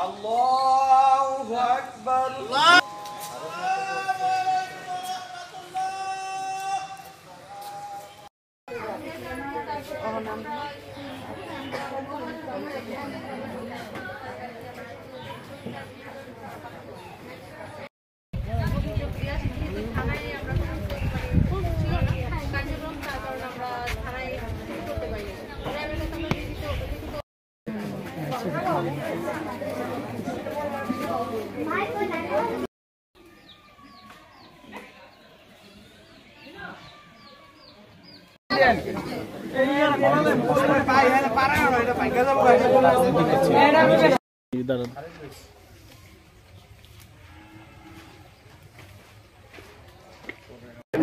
আল্লাহু আকবার।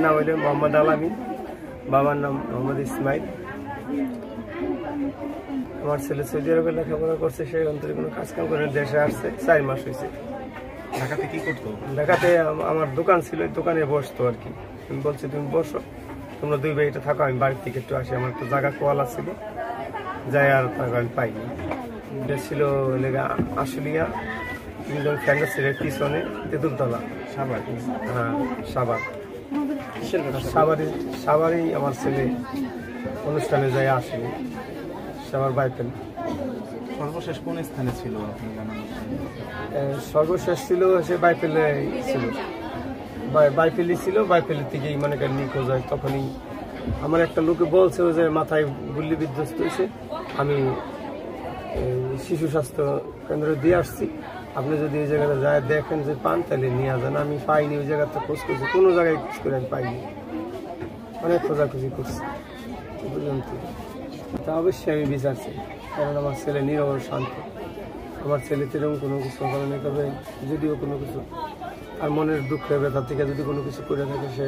নাম হইল মোহাম্মদ আলামিন, বাবার নাম মোহাম্মদ ইসমাইল। আমার ছেলে সৌদি আরবে লেখাপড়া করছে, সে অন্তরে কোনো কাজ কাম করে দেশে আসছে, 4 মাস হয়েছে। ঢাকাতে কি করতো? ঢাকাতে আমার দোকান ছিল, দোকানে বসতো আর কি। তুমি বলছি তুমি বসো, তোমরা 2 ভাই এটা থাকো, আমি বাড়ির থেকে একটু আসি। আমার একটু জায়গা কোয়ালা ছিল, যাই আর থাকো আমি পাইনি। এটা ছিল আশুলিয়া 3 ফ্যান্ডার ছিল পিছনে তেঁতুলতলা, সাভার। হ্যাঁ সাভার। সাভারেই আমার ছেলে অনুষ্ঠানে যায় আসেনি, সাভার বাইপেল। সর্বশেষ কোন স্থানে ছিল আপনি জানান? সর্বশেষ ছিল সে বাইপেলে ছিল, বাইপেলি ছিল। বাইপেলের থেকেই মনে করেন নিখোঁজ হয়। তখনই আমার একটা লোকে বলছে যে মাথায় গুল্লি বিধ্বস্ত হয়েছে, আমি শিশু স্বাস্থ্য কেন্দ্রে দিয়ে আসছি, আপনি যদি এই জায়গাটা যায় দেখেন যে পান তাহলে নিয়ে যান। আমি পাইনি, ওই জায়গাতে খোঁজ করছি, কোনো জায়গায় খোঁজ করে আমি পাইনি, অনেক খোঁজাখুঁজি করছি পর্যন্ত। তা অবশ্যই আমি বিচার চাই, কারণ আমার ছেলে নীরব শান্ত। আমার ছেলে তেরকম কোনো কিছু কারণে, তবে যদিও কোনো কিছু আর মনের দুঃখ ব্যথা থেকে যদি কোনো কিছু করে থাকে, সে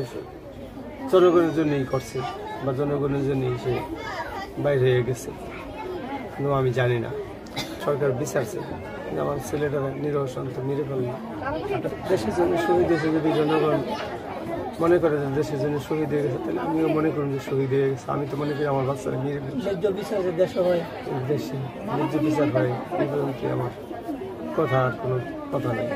জনগণের জন্যই করছে বা জনগণের জন্যই সে বাইরে হয়ে গেছে। কিন্তু আমি জানি না, সরকার বিচার চাই। আমার ছেলেটা নীরব শান্ত, মেরে ফেলল। দেশের জন্য শহীদ হয়েছে, যদি জনগণ মনে করে যে দেশের জন্য শহীদ হয়ে গেছে, তাহলে আমিও মনে করুন যে শহীদ হয়ে গেছে। আমি তো মনে করি আমার বাচ্চারা মেরে ফেলছে। দেশে ন্যায্য বিচার হয়, এই পর্যন্ত আমার কথা আর কোনো কথা নেই।